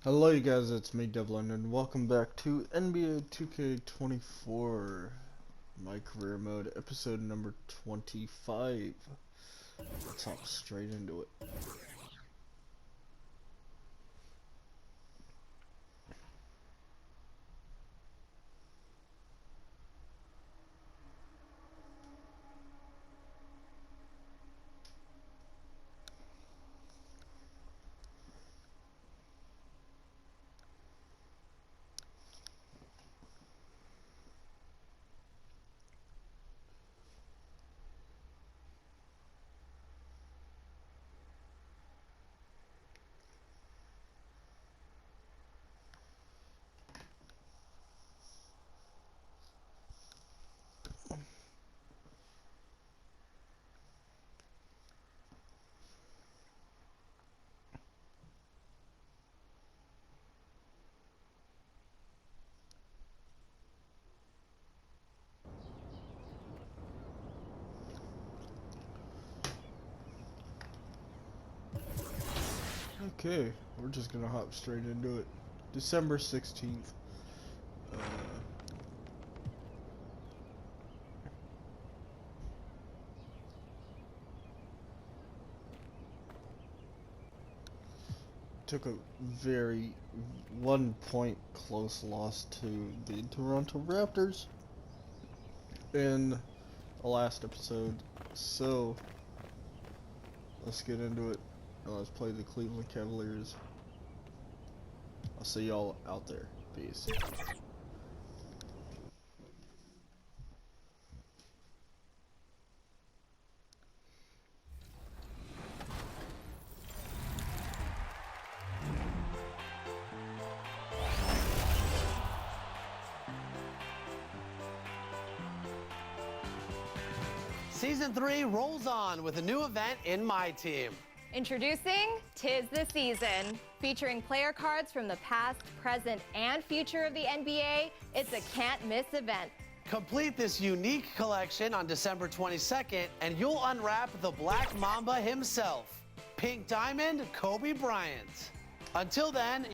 Hello you guys, it's me Devlin and welcome back to NBA 2K24 My Career Mode episode number 25. Let's hop straight into it. Okay, we're just gonna hop straight into it. December 16th. Took a very 1-point close loss to the Toronto Raptors in the last episode, so let's get into it. Let's play the Cleveland Cavaliers. I'll see y'all out there. Peace. Season 3 rolls on with a new event in my team. Introducing Tis the Season. Featuring player cards from the past, present, and future of the NBA, it's a can't-miss event. Complete this unique collection on December 22nd, and you'll unwrap the Black Mamba himself, Pink Diamond Kobe Bryant. Until then...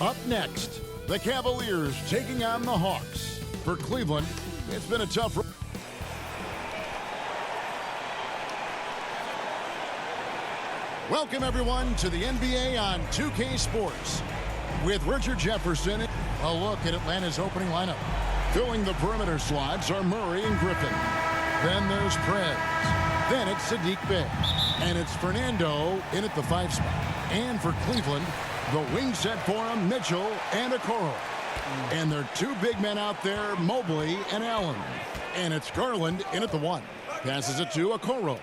Up next, the Cavaliers taking on the Hawks. For Cleveland, it's been a tough... Welcome, everyone, to the NBA on 2K Sports. With Richard Jefferson, a look at Atlanta's opening lineup. Filling the perimeter slots are Murray and Griffin. Then there's Prez. Then it's Sadiq Bey. And it's Fernando in at the 5 spot. And for Cleveland, the wing set for him, Mitchell and Okoro. And there are 2 big men out there, Mobley and Allen. And it's Garland in at the 1. Passes it to Okoro.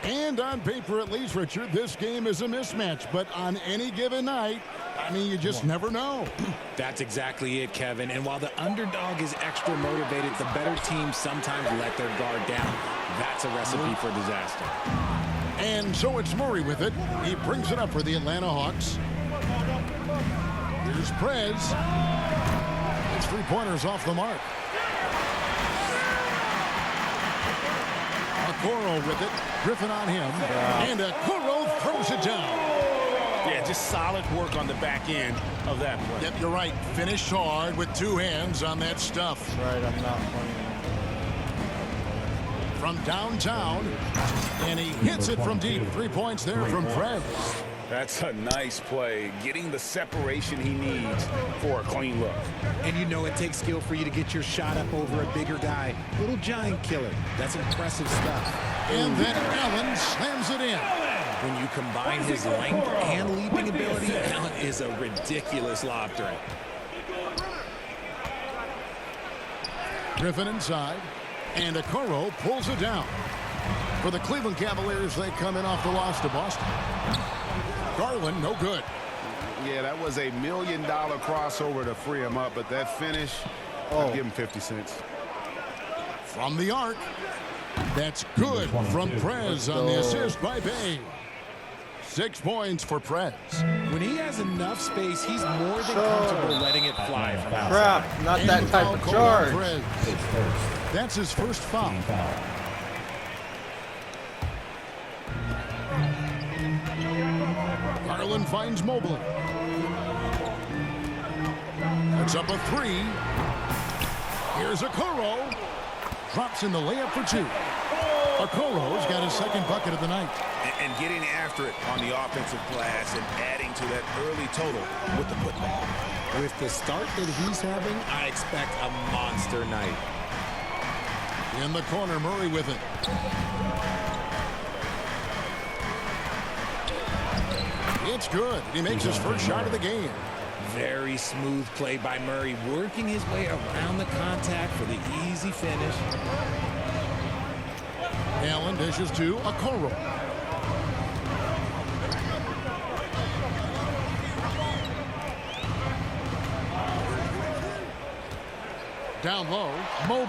And on paper, at least, Richard, this game is a mismatch. But on any given night, I mean, you just never know. That's exactly it, Kevin. And while the underdog is extra motivated, the better teams sometimes let their guard down. That's a recipe for disaster. And so it's Murray with it. He brings it up for the Atlanta Hawks. Here's Prez. It's 3-pointers off the mark. Okoro with it. Griffin on him. And Okoro throws it down. Yeah, just solid work on the back end of that play. Yep, you're right. Finished hard with 2 hands on that stuff. That's right, I'm not playing. From downtown. And he hits it from deep. 3 points there from Prez. That's a nice play, getting the separation he needs for a clean look. And you know it takes skill for you to get your shot up over a bigger guy. Little giant killer. That's impressive stuff. And then Allen slams it in. When you combine his length and leaping ability, Allen is a ridiculous lob threat. Griffin inside. And Okoro pulls it down. For the Cleveland Cavaliers, they come in off the loss to Boston. Garland, no good. Yeah, that was a $1 million crossover to free him up, but that finish, I'll give him 50 cents. From the arc, that's good from Prez on the assist by Bey. 6 points for Prez. When he has enough space, he's more than comfortable letting it fly from outside. Crap, not that type of charge. That's his first foul. Garland finds Mobley. That's up a three. Here's Okoro. Drops in the layup for two. Okoro's got his second bucket of the night. And getting after it on the offensive glass and adding to that early total with the putback. With the start that he's having, I expect a monster night. In the corner, Murray with it. It's good. He makes his first shot of the game. Very smooth play by Murray, working his way around the contact for the easy finish. Allen dishes to Okoro. Down low, Mobley.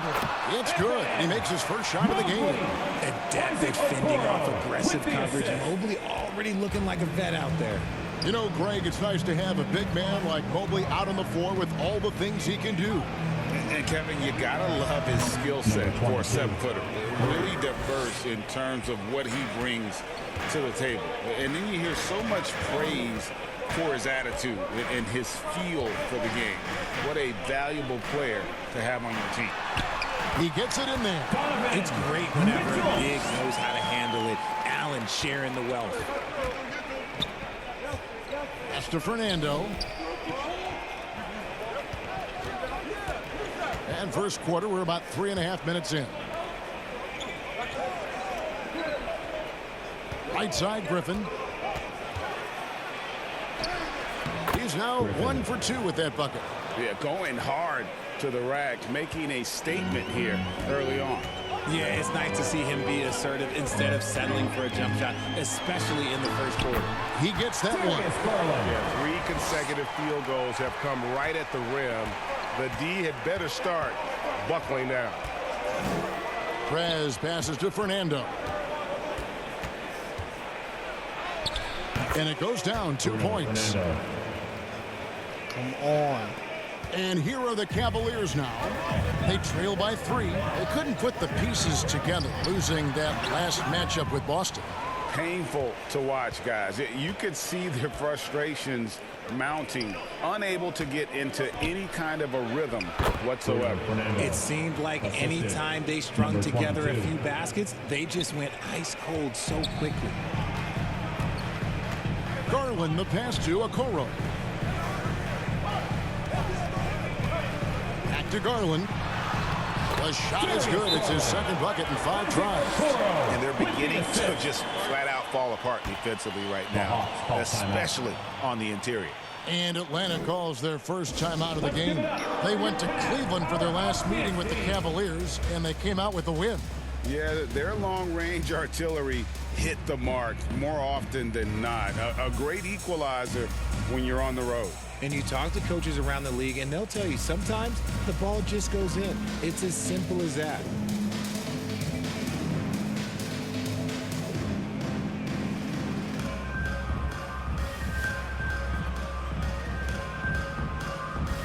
It's good. He makes his first shot of the game. Adept fending off aggressive coverage. Mobley already looking like a vet out there. You know, Greg, it's nice to have a big man like Mobley out on the floor with all the things he can do. And Kevin, you gotta love his skill set for a 7-footer. Really diverse in terms of what he brings to the table. And then you hear so much praise for his attitude and his feel for the game. What a valuable player to have on your team. He gets it in there. It's great whenever a big knows how to handle it. Allen sharing the wealth. That's to Fernando. And first quarter, we're about 3.5 minutes in. Right side, Griffin. He's now 1 for 2 with that bucket. Yeah, going hard to the rack, making a statement here early on. Yeah, it's nice to see him be assertive instead of settling for a jump shot, especially in the first quarter. He gets that one. Yeah, 3 consecutive field goals have come right at the rim. The D had better start buckling down. Prez passes to Fernando. And it goes down 2 points. Come on. And here are the Cavaliers now. They trail by 3. They couldn't put the pieces together, losing that last matchup with Boston. Painful to watch, guys. You could see their frustrations mounting, unable to get into any kind of a rhythm whatsoever. It seemed like any time they strung together a few baskets, they just went ice cold so quickly. Garland the pass to Okoro. Back to Garland. The shot is good. It's his second bucket in 5 tries. And they're beginning to just flat out fall apart defensively right now, especially on the interior. And Atlanta calls their first timeout of the game. They went to Cleveland for their last meeting with the Cavaliers, and they came out with a win. Yeah, their long-range artillery hit the mark more often than not. A great equalizer when you're on the road. And you talk to coaches around the league, and they'll tell you sometimes the ball just goes in. It's as simple as that.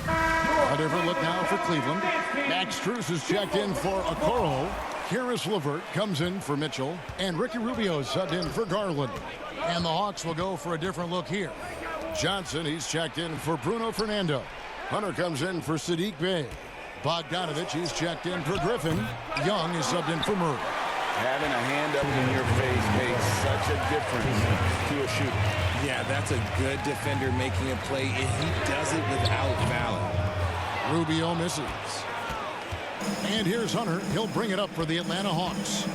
A different look now for Cleveland. Max Strus is checked in for Okoro. Karis LeVert comes in for Mitchell. And Ricky Rubio subbed in for Garland. And the Hawks will go for a different look here. Johnson, he's checked in for Bruno Fernando. Hunter comes in for Sadiq Bey. Bogdanovich, he's checked in for Griffin. Young is subbed in for Murray. Having a hand up in your face makes such a difference to a shooter. Yeah, that's a good defender making a play, and he does it without fouling. Rubio misses. And here's Hunter. He'll bring it up for the Atlanta Hawks.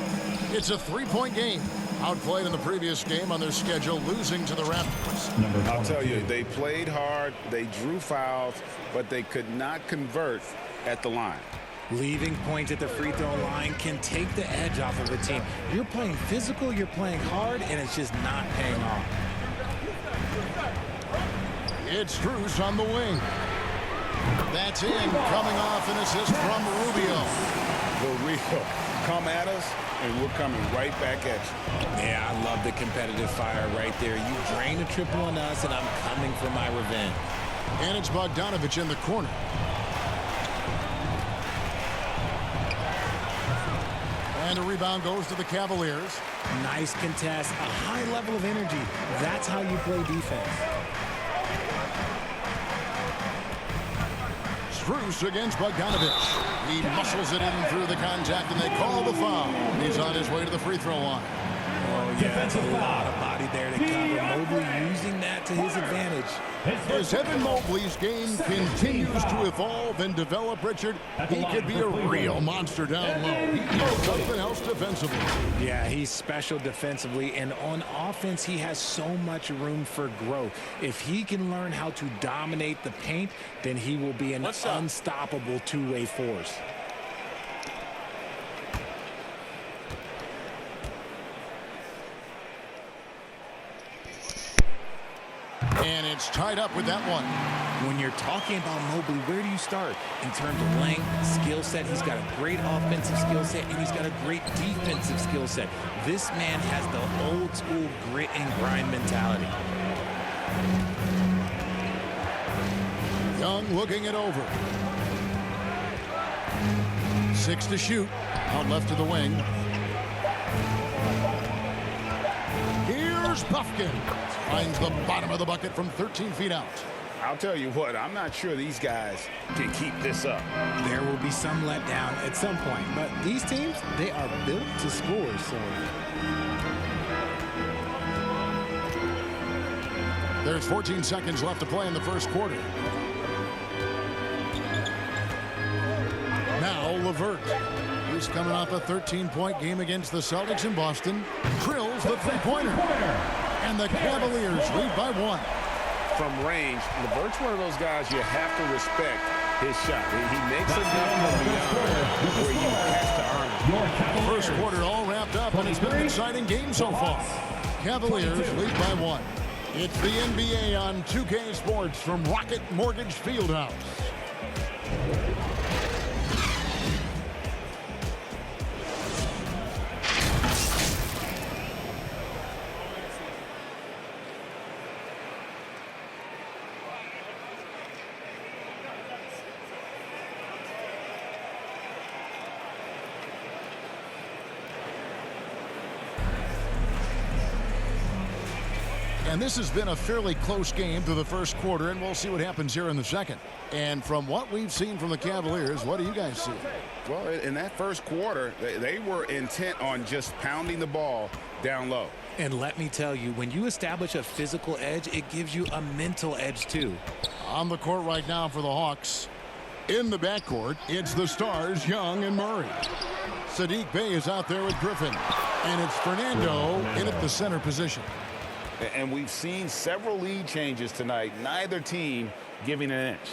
It's a 3-point game. Outplayed in the previous game on their schedule, losing to the Raptors. I'll tell you, they played hard, they drew fouls, but they could not convert at the line. Leaving points at the free throw line can take the edge off of a team. You're playing physical, you're playing hard, and it's just not paying off. It's Strus on the wing. That's in, coming off an assist from Rubio. The Rio, come at us, and we're coming right back at you. Yeah, I love the competitive fire right there. You drain a triple on us, and I'm coming for my revenge. And it's Bogdanovich in the corner. And a rebound goes to the Cavaliers. Nice contest, a high level of energy. That's how you play defense. Strus against Bogdanovich. He muscles it in through the contact, and they call the foul. He's on his way to the free throw line. Oh, yeah, that's a lot of body there to cover. Mobley using that to his advantage. As Evan Mobley's game continues to evolve and develop, Richard, he could be a real monster down low. He knows something else defensively. Yeah, he's special defensively, and on offense, he has so much room for growth. If he can learn how to dominate the paint, then he will be an unstoppable two-way force. And it's tied up with that one. When you're talking about Mobley, where do you start? In terms of length, skill set, he's got a great offensive skill set, and he's got a great defensive skill set. This man has the old school grit and grind mentality. Young looking it over. 6 to shoot. Out left to the wing. Here's Buffkin. Finds the bottom of the bucket from 13 feet out. I'll tell you what, I'm not sure these guys can keep this up. There will be some letdown at some point, but these teams, they are built to score, so... There's 14 seconds left to play in the first quarter. Now LeVert. He's coming off a 13-point game against the Celtics in Boston. Drills the three-pointer. And the Cavaliers lead by 1. From range, LeVert's one of those guys you have to respect his shot. He makes enough from beyond where you have to earn it. First quarter all wrapped up, and it's been an exciting game so far. Cavaliers lead by 1. It's the NBA on 2K Sports from Rocket Mortgage Fieldhouse. And this has been a fairly close game through the first quarter, and we'll see what happens here in the second. And from what we've seen from the Cavaliers, what do you guys see? Well, in that first quarter, they were intent on just pounding the ball down low. And let me tell you, when you establish a physical edge, it gives you a mental edge too. On the court right now for the Hawks. In the backcourt, it's the stars, Young and Murray. Saddiq Bey is out there with Griffin. And it's Fernando in at the center position. And we've seen several lead changes tonight, neither team giving an inch.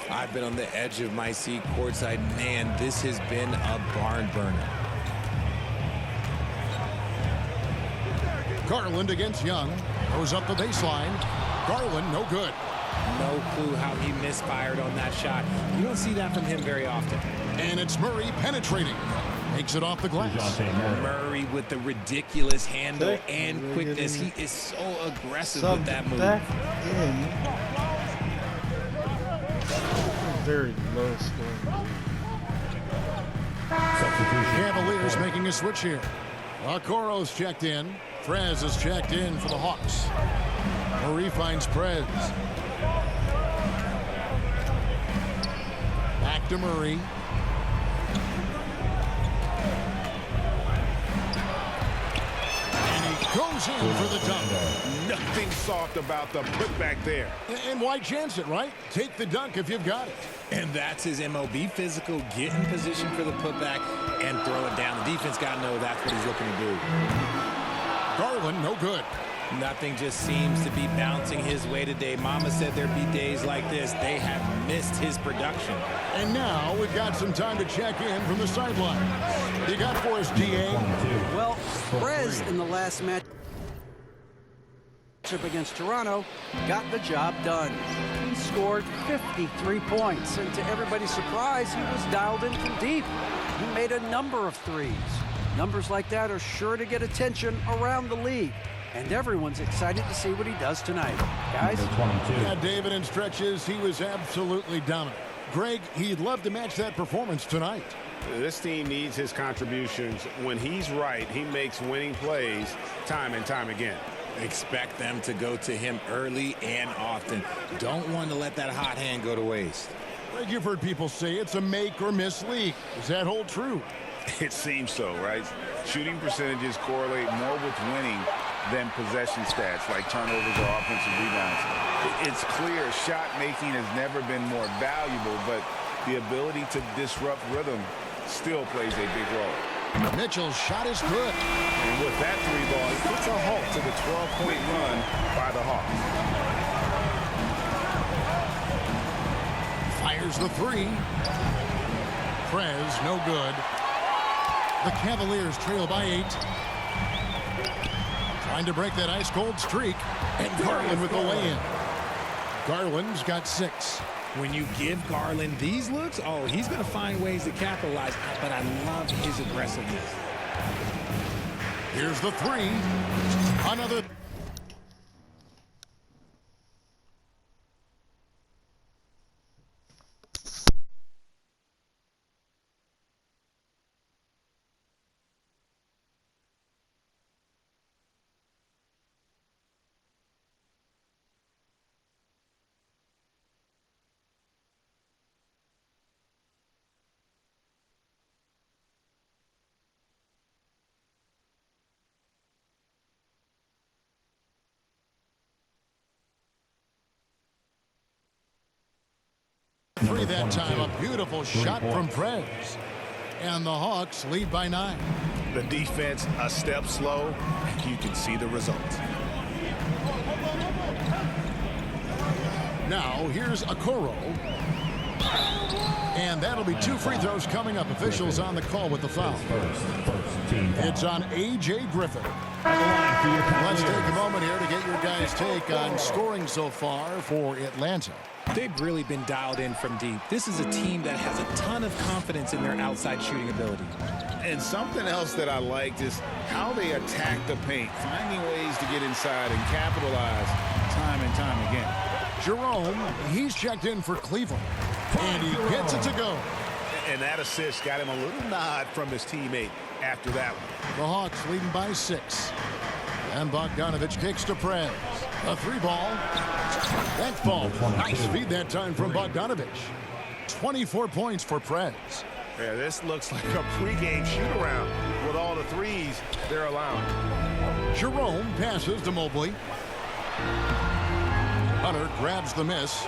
I've been on the edge of my seat courtside. Man, this has been a barn burner. Garland against Young. Goes up the baseline. Garland, no good. No clue how he misfired on that shot. You don't see that from him very often. And it's Murray penetrating. Makes it off the glass. Murray with the ridiculous handle and quickness. He is so aggressive with that move. Back in. Very low scoring. Cavaliers making a switch here. Okoro's checked in. Prez is checked in for the Hawks. Murray finds Prez. Back to Murray. Goes in for the dunk. Nothing soft about the putback there. And why chance it, right? Take the dunk if you've got it. And that's his MO. Be physical, get in position for the putback, and throw it down. The defense got to know that's what he's looking to do. Garland, no good. Nothing just seems to be bouncing his way today. Mama said there'd be days like this. They have missed his production. And now we've got some time to check in from the sideline. You got for us, DA? Well, Prez in the last match against Toronto got the job done. He scored 53 points, and to everybody's surprise, he was dialed in from deep. He made a number of threes. Numbers like that are sure to get attention around the league. And everyone's excited to see what he does tonight. Guys? Yeah, David, in stretches, he was absolutely dominant. Greg, he'd love to match that performance tonight. This team needs his contributions. When he's right, he makes winning plays time and time again. Expect them to go to him early and often. Don't want to let that hot hand go to waste. Greg, you've heard people say it's a make or miss league. Does that hold true? It seems so, right? Shooting percentages correlate more with winning than possession stats like turnovers or offensive rebounds. It's clear shot making has never been more valuable, but the ability to disrupt rhythm still plays a big role. Mitchell's shot is good. And with that three ball, it puts a halt to the 12-point run by the Hawks. Fires the three. Prez, no good. The Cavaliers trail by 8. Trying to break that ice-cold streak. And Garland with the lay-in. Garland's got 6. When you give Garland these looks, oh, he's going to find ways to capitalize. But I love his aggressiveness. Here's the three. Another. Three that time, a beautiful shot from Prez. And the Hawks lead by 9. The defense a step slow. You can see the results. Now here's Okoro. And that'll be 2 free throws coming up. Officials on the call with the foul. It's on A.J. Griffin. Let's take a moment here to get your guys' take on scoring so far for Atlanta. They've really been dialed in from deep. This is a team that has a ton of confidence in their outside shooting ability. And something else that I liked is how they attack the paint, finding ways to get inside and capitalize time and time again. Jerome, he's checked in for Cleveland. And he gets it to go. And that assist got him a little nod from his teammate after that one. The Hawks leading by 6. And Bogdanovich kicks to Prez. A 3-ball. That ball. Nice feed that time from Bogdanovich. 24 points for Prez. Yeah, this looks like a pregame shoot-around with all the threes they're allowing. Jerome passes to Mobley. Hunter grabs the miss.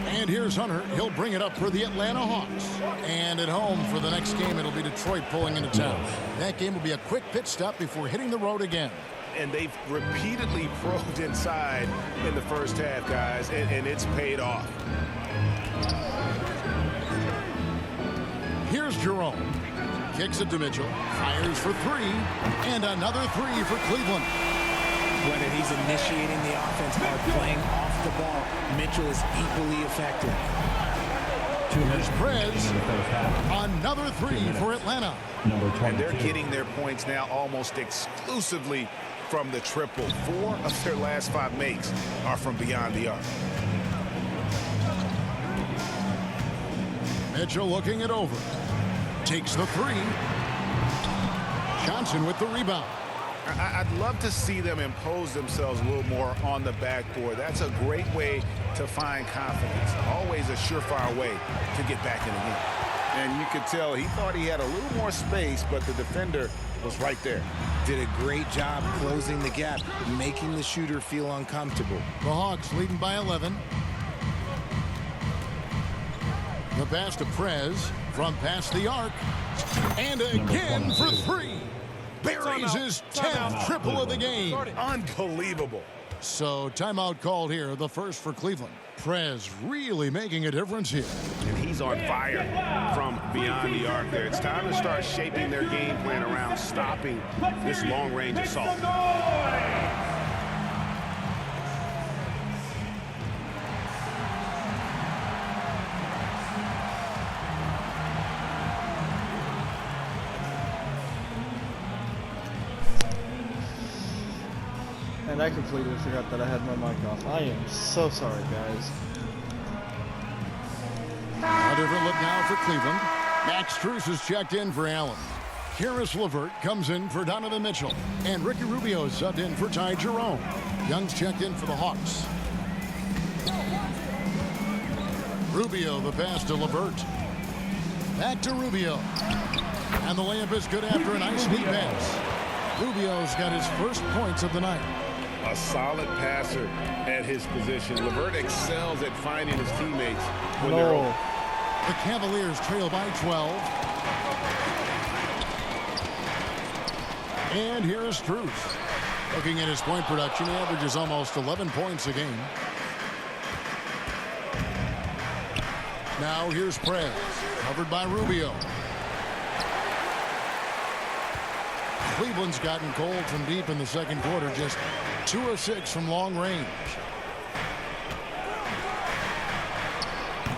And here's Hunter. He'll bring it up for the Atlanta Hawks. And at home for the next game, it'll be Detroit pulling into town. That game will be a quick pit stop before hitting the road again. And they've repeatedly probed inside in the first half, guys, and it's paid off. Here's Jerome. Kicks it to Mitchell. Fires for 3. And another 3 for Cleveland. Whether he's initiating the offense or playing off the ball, Mitchell is equally effective. Here's Prez. Another 3 for Atlanta. And they're getting their points now almost exclusively from the triple. 4 of their last 5 makes are from beyond the arc. Mitchell looking it over. Takes the 3. Johnson with the rebound. I'd love to see them impose themselves a little more on the backboard. That's a great way to find confidence. Always a surefire way to get back in the game. And you could tell he thought he had a little more space, but the defender was right there. Did a great job closing the gap, making the shooter feel uncomfortable. The Hawks leading by 11. The pass to Prez from past the arc. And again for 3. Buries his 10th triple of the game. Unbelievable. So timeout called here, the first for Cleveland. Prez really making a difference here. And he's on fire from beyond the arc there. It's time to start shaping their game plan around stopping this long-range assault. And I completely forgot that I had my mic off. I am so sorry, guys. A different look now for Cleveland. Max Strus is checked in for Allen. Karis LeVert comes in for Donovan Mitchell. And Ricky Rubio is subbed in for Ty Jerome. Young's checked in for the Hawks. Rubio, the pass to LeVert. Back to Rubio. And the layup is good after a nice deep pass. Rubio's got his first points of the night. A solid passer at his position. LeVert excels at finding his teammates when they're open. The Cavaliers trail by 12. And here is Strus. Looking at his point production, he averages almost 11 points a game. Now here's Prez, covered by Rubio. Cleveland's gotten cold from deep in the second quarter, just 2 of 6 from long range.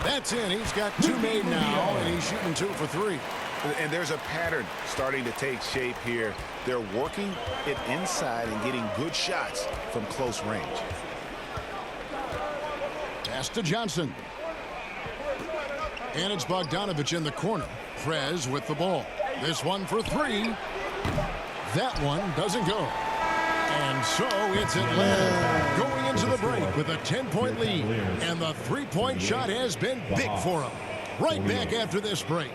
That's in. He's got 2 made now, and he's shooting 2 for 3. And there's a pattern starting to take shape here. They're working it inside and getting good shots from close range. Pass to Johnson. And it's Bogdanovich in the corner. Prez with the ball. This one for 3. That one doesn't go. And so it's Atlanta going into the break with a 10-point lead. And the three-point shot has been big for them. Right back after this break.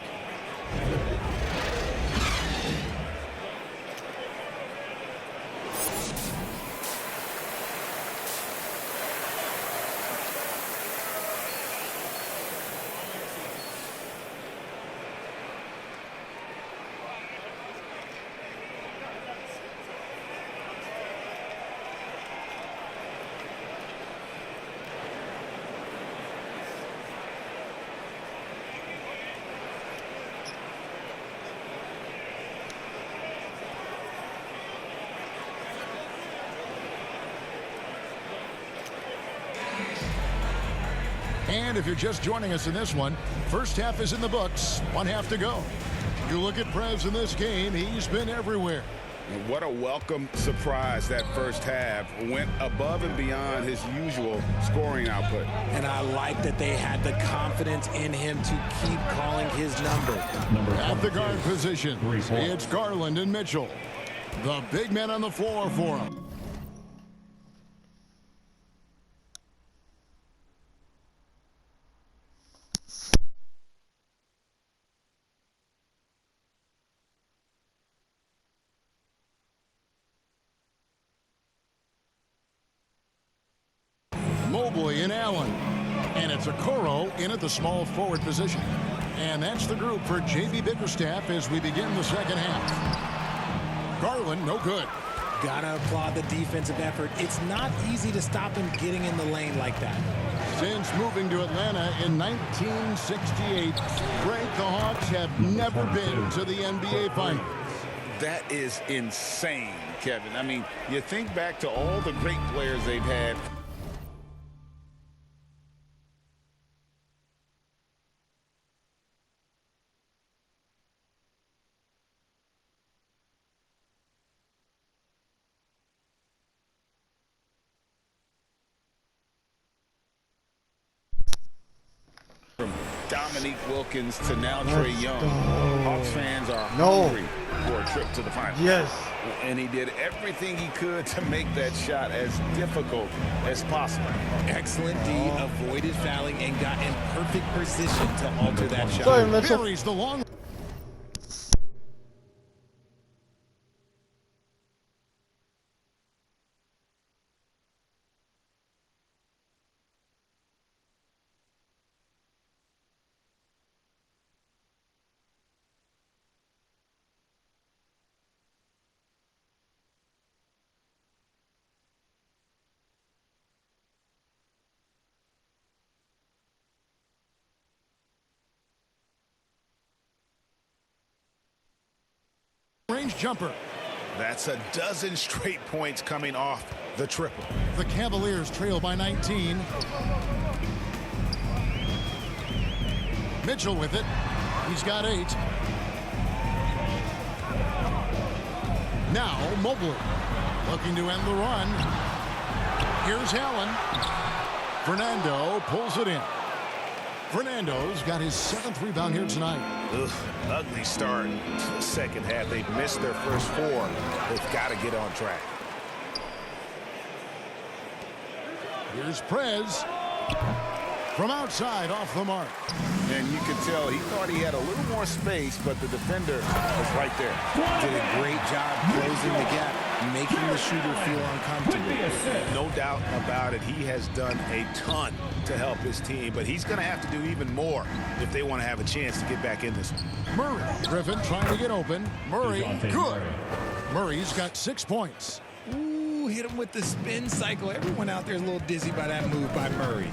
And if you're just joining us in this one, first half is in the books, 1 half to go. You look at Prez in this game, he's been everywhere. What a welcome surprise that first half. Went above and beyond his usual scoring output. And I like that they had the confidence in him to keep calling his number. At the guard position, it's Garland and Mitchell. The big men on the floor for him. Mobley and Allen. And it's Okoro in at the small forward position. And that's the group for J.B. Bickerstaff as we begin the second half. Garland, no good. Gotta applaud the defensive effort. It's not easy to stop him getting in the lane like that. Since moving to Atlanta in 1968, Frank, the Hawks have never been to the NBA Finals. That is insane, Kevin. I mean, you think back to all the great players they've had. From Dominique Wilkins to now Trey Young, Hawks fans are hungry for a trip to the finals. Yes. And he did everything he could to make that shot as difficult as possible. Excellent D, avoided fouling, and got in perfect position to alter that shot. Sorry, Mitchell. Carries the long. Range jumper. That's a dozen straight points coming off the triple. The Cavaliers trail by 19. Mitchell with it. He's got 8. Now Mobley looking to end the run. Here's Allen. Fernando pulls it in. Fernando's got his 7th rebound here tonight. Ugh, ugly start to the second half. They've missed their first 4. They've got to get on track. Here's Prez from outside off the mark. And you can tell he thought he had a little more space, but the defender was right there. Did a great job closing the gap, making the shooter feel uncomfortable. No doubt about it. He has done a ton to help his team, but he's going to have to do even more if they want to have a chance to get back in this one. Murray. Griffin trying to get open. Murray, good. Murray's got 6 points. Ooh, hit him with the spin cycle. Everyone out there is a little dizzy by that move by Murray.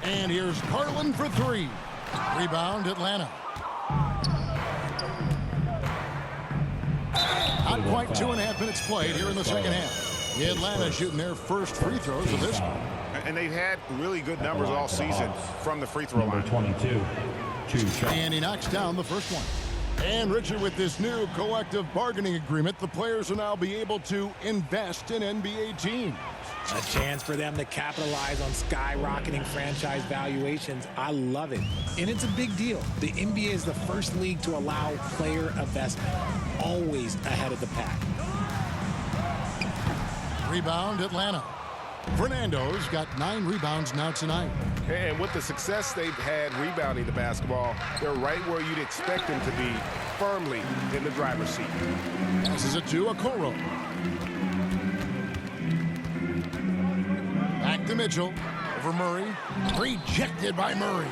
And here's Carlin for 3. Rebound, Atlanta. Not quite 2.5 minutes played here in the second half. The Atlanta shooting their first free throws of this one. And they've had really good numbers all season from the free throw line. 22. And he knocks down the first one. And Richard, with this new collective bargaining agreement, the players will now be able to invest in NBA teams. A chance for them to capitalize on skyrocketing franchise valuations. I love it. And it's a big deal. The NBA is the first league to allow player investment, always ahead of the pack. Rebound, Atlanta. Fernando's got 9 rebounds now tonight. And with the success they've had rebounding the basketball, they're right where you'd expect them to be, firmly in the driver's seat. Passes it to Okoro. Back to Mitchell. Over Murray. Rejected by Murray.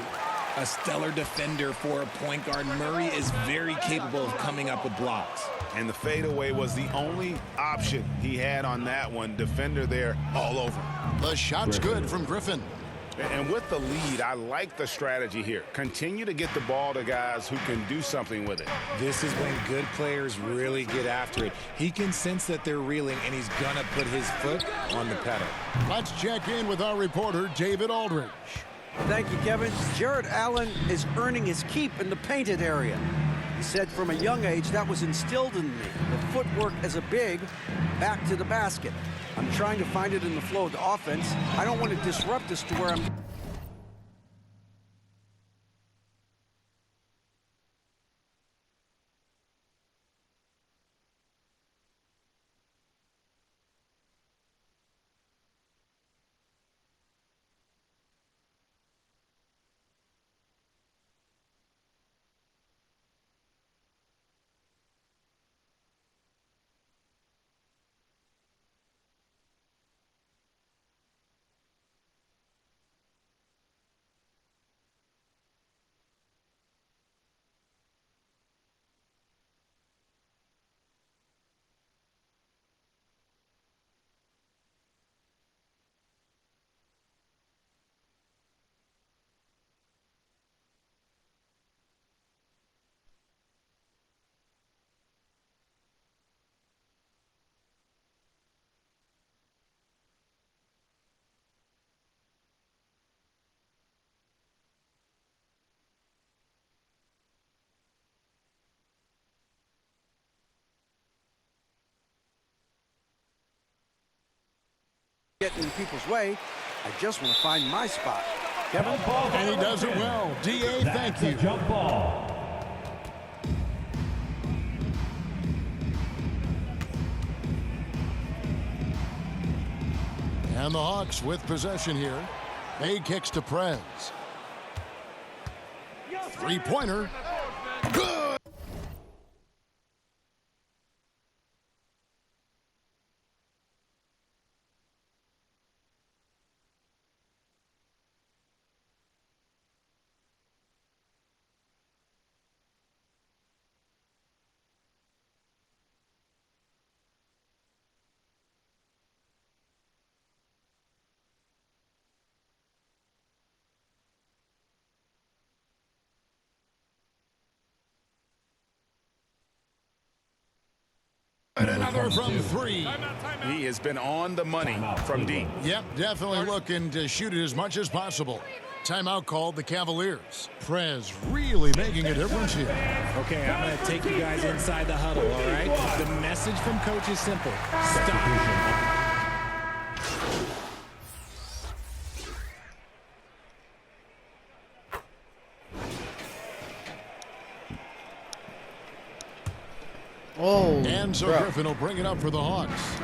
A stellar defender for a point guard. Murray is very capable of coming up with blocks. And the fadeaway was the only option he had on that one. Defender there all over. The shot's good from Griffin. And with the lead, I like the strategy here. Continue to get the ball to guys who can do something with it. This is when good players really get after it. He can sense that they're reeling, and he's going to put his foot on the pedal. Let's check in with our reporter, David Aldridge. Thank you, Kevin. Jared Allen is earning his keep in the painted area. He said from a young age that was instilled in me. The footwork as a big, back to the basket. I'm trying to find it in the flow of the offense. I don't want to disrupt this to where I'm... getting in people's way. I just want to find my spot. Kevin? And he does it well. D.A., thank you. Jump ball. And the Hawks with possession here. Bay kicks to Prez. Three-pointer. Good! And another from 3. He has been on the money from deep. Yep, definitely looking to shoot it as much as possible. Timeout called the Cavaliers. Prez really making a difference here. Okay, I'm going to take you guys inside the huddle, all right? The message from coach is simple. Stop. Oh, And so crap. Griffin will bring it up for the Hawks.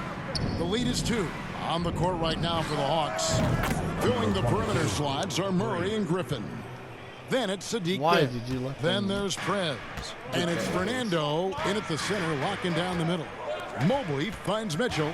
The lead is 2. On the court right now for the Hawks. Filling the perimeter slots are Murray and Griffin. Then it's Sadiq Why Bey. did you let Then them- there's Prez. And it's Fernando in at the center, locking down the middle. Mobley finds Mitchell.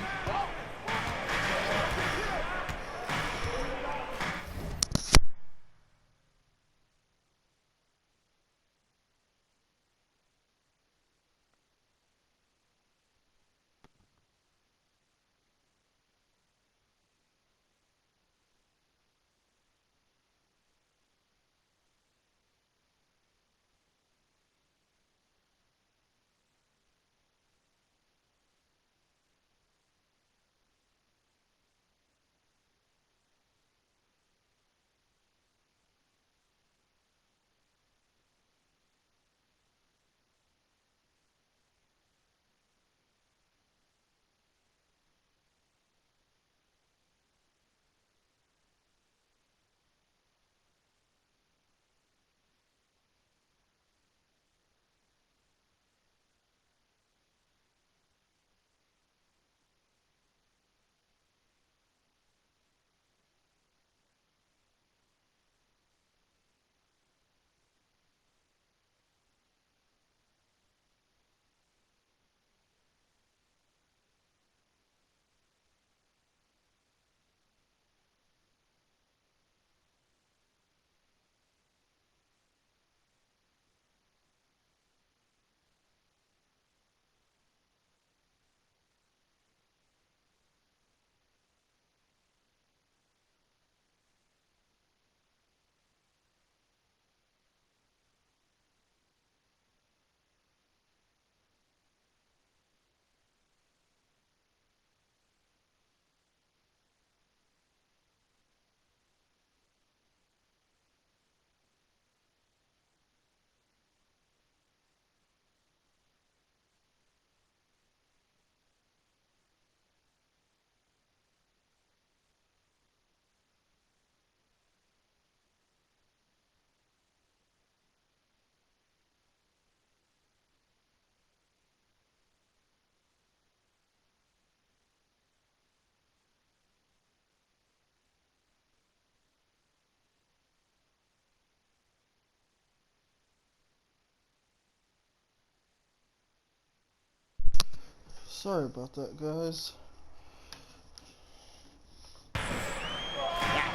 Sorry about that, guys.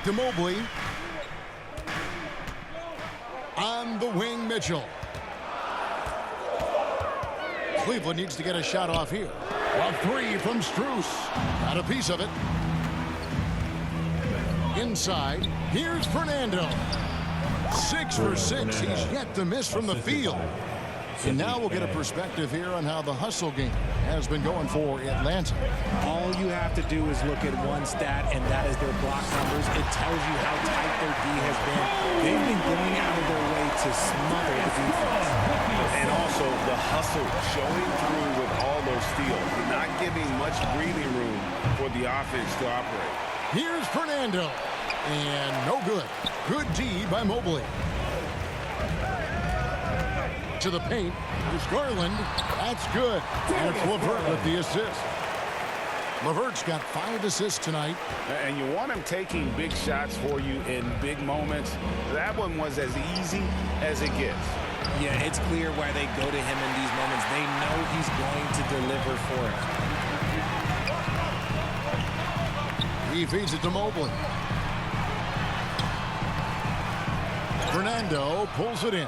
To Mobley. On the wing, Mitchell. Cleveland needs to get a shot off here. A 3 from Strus. Got a piece of it. Inside, here's Fernando. 6 for 6. He's yet to miss from the field. And now we'll get a perspective here on how the hustle game has been going for Atlanta. All you have to do is look at one stat, and that is their block numbers. It tells you how tight their D has been. They've been going out of their way to smother the defense. And also the hustle showing through with all those steals, not giving much breathing room for the offense to operate. Here's Fernando. And no good. Good D by Mobley. To the paint. Here's Garland. That's good. And it's LeVert with the assist. LeVert's got 5 assists tonight. And you want him taking big shots for you in big moments. That one was as easy as it gets. Yeah, it's clear why they go to him in these moments. They know he's going to deliver for it. He feeds it to Mobley. Fernando pulls it in.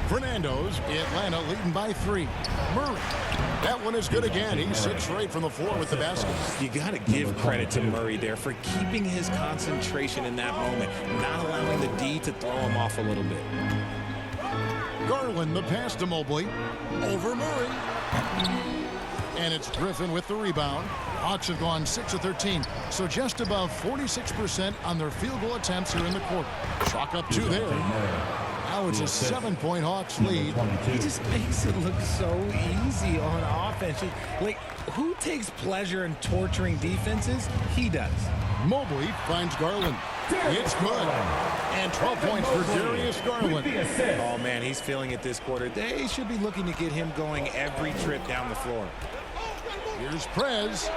Fernando's Atlanta leading by 3. Murray. That one is good again. He's 6 for 8 from the floor with the basket. You got to give credit to Murray there for keeping his concentration in that moment, not allowing the D to throw him off a little bit. Garland the pass to Mobley. Over Murray. And it's Griffin with the rebound. Hawks have gone 6 of 13, so just above 46% on their field goal attempts here in the quarter. Chalk up 2 there. Now it's a 7-point Hawks lead. He just makes it look so easy on offense. Like, who takes pleasure in torturing defenses? He does. Mobley finds Garland. It's good. And 12 points for Darius Garland. Oh, man, he's feeling it this quarter. They should be looking to get him going every trip down the floor. Here's Prez.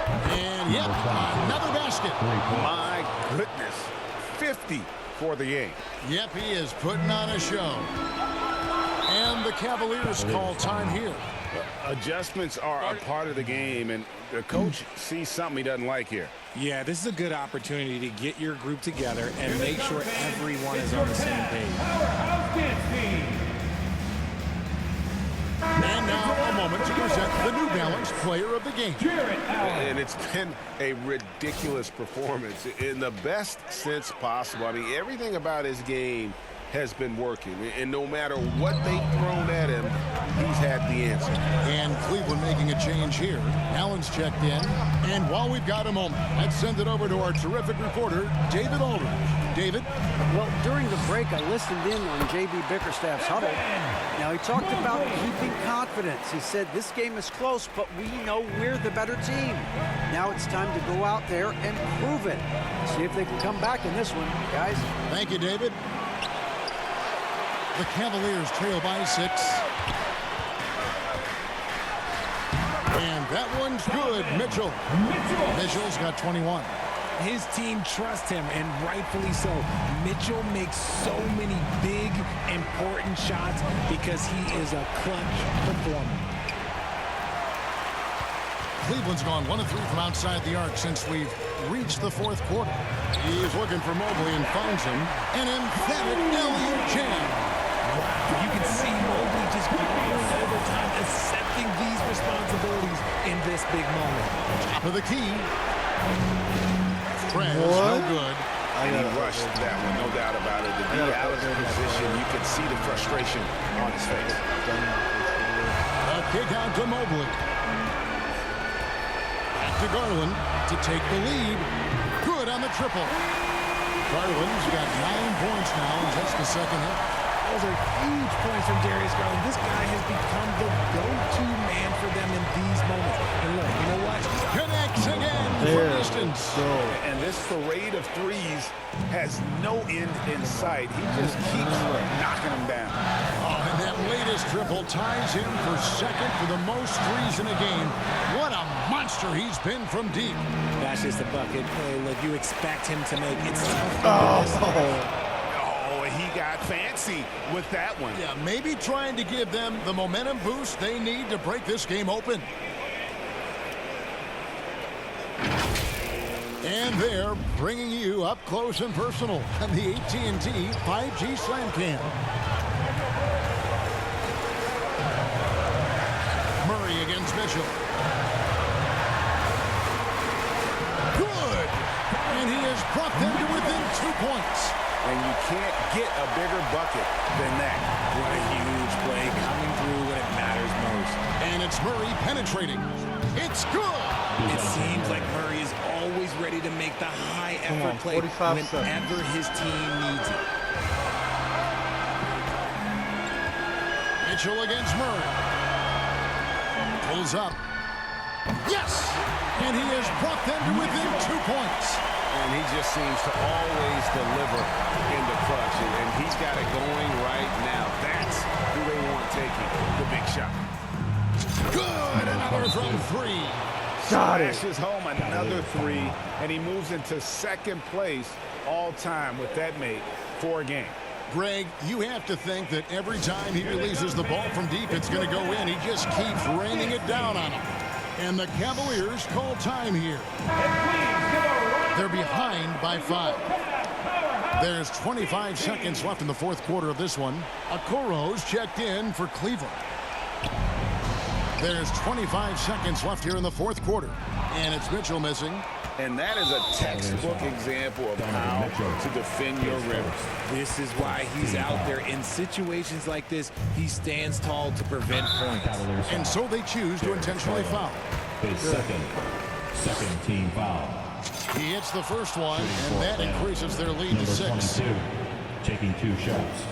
And, yep, another basket. My goodness. 50 for the game. Yep, he is putting on a show. And the Cavaliers call time here. Adjustments are a part of the game, and the coach sees something he doesn't like here. Yeah, this is a good opportunity to get your group together and make sure everyone is on the same page. And now a moment to present the New Balance Player of the Game. And it's been a ridiculous performance in the best sense possible. I mean, everything about his game has been working, and no matter what they've thrown at him, he's had the answer. And Cleveland making a change here. Allen's checked in, and while we've got a moment, let's send it over to our terrific reporter, David Aldridge. David? Well, during the break, I listened in on J.B. Bickerstaff's huddle. Now, he talked about keeping confidence. He said, this game is close, but we know we're the better team. Now it's time to go out there and prove it. See if they can come back in this one, guys. Thank you, David. The Cavaliers trail by 6. And that one's good. Mitchell's got 21. His team trusts him, and rightfully so. Mitchell makes so many big, important shots because he is a clutch performer. Cleveland's gone 1 of 3 from outside the arc since we've reached the fourth quarter. He's looking for Mobley and finds him. An emphatic alley-oop jam. You can see Mobley just growing over time, accepting these responsibilities in this big moment. Top of the key. Prez, no good. And he rushed that one, no doubt about it. To be out of position, you could see the frustration on his face. A kick out to Mobley. Back to Garland to take the lead. Good on the triple. Garland's got 9 points now in just the second half. Those are huge points from Darius Garland. This guy has become the go-to man for them in these moments. And look, you know what? Connects again for distance. And this parade of threes has no end in sight. He just keeps knocking them down. Oh, and that latest triple ties him for second for the most threes in a game. What a monster he's been from deep. That's just a bucket. Hey, look, you expect him to make it. It's tough. He got fancy with that one. Yeah, maybe trying to give them the momentum boost they need to break this game open. And they're bringing you up close and personal on the AT&T 5G Slam Cam. Murray against Mitchell. Good! And he has brought them to within 2 points. And you can't get a bigger bucket than that. What a huge play coming through when it matters most. And it's Murray penetrating. It's good! It seems like Murray is always ready to make the high-effort play whenever his team needs it. Mitchell against Murray. Pulls up. Yes! And he has brought them to within 2 points. And he just seems to always deliver in the clutch. And he's got it going right now. That's who they want taking the big shot. Good! Another from 3. Smashes home another 3. And he moves into second place all time with that make for a game. Greg, you have to think that every time he releases the ball from deep, it's going to go in. He just keeps raining it down on him. And the Cavaliers call time here. They're behind by 5. There's 25 seconds left in the fourth quarter of this one. Okoro's checked in for Cleveland. There's 25 seconds left here in the fourth quarter. And it's Mitchell missing. And that is a textbook example of how to defend your rim. This is why he's out there. In situations like this, he stands tall to prevent points. And so they choose to intentionally foul. His second team foul. He hits the first one, and that increases their lead to 6. Taking 2 shots.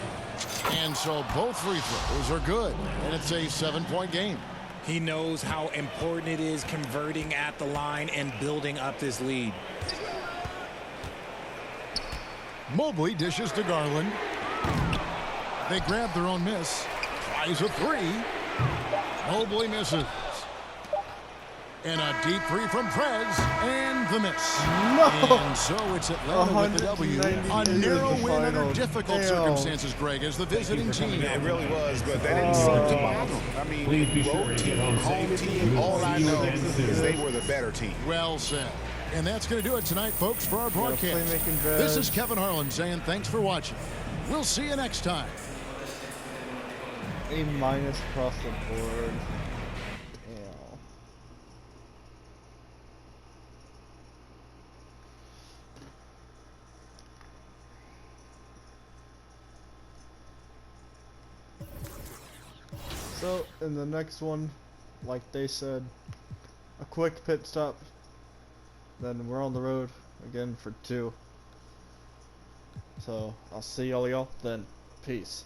And so both free throws are good, and it's a 7-point game. He knows how important it is converting at the line and building up this lead. Mobley dishes to Garland. They grab their own miss. Tries a three. Mobley misses. And a deep three from Prez, and the miss. No! And so it's Atlanta with the W. A narrow win under difficult circumstances, Greg, as the visiting team. It really was, but that didn't seem to bother them. I mean, road team, home team, all I know is they were the better team. Well said. And that's going to do it tonight, folks, for our broadcast. This is Kevin Harlan saying thanks for watching. We'll see you next time. A minus across the board. So, in the next one, like they said, a quick pit stop. Then we're on the road again for 2. So, I'll see all y'all then. Peace.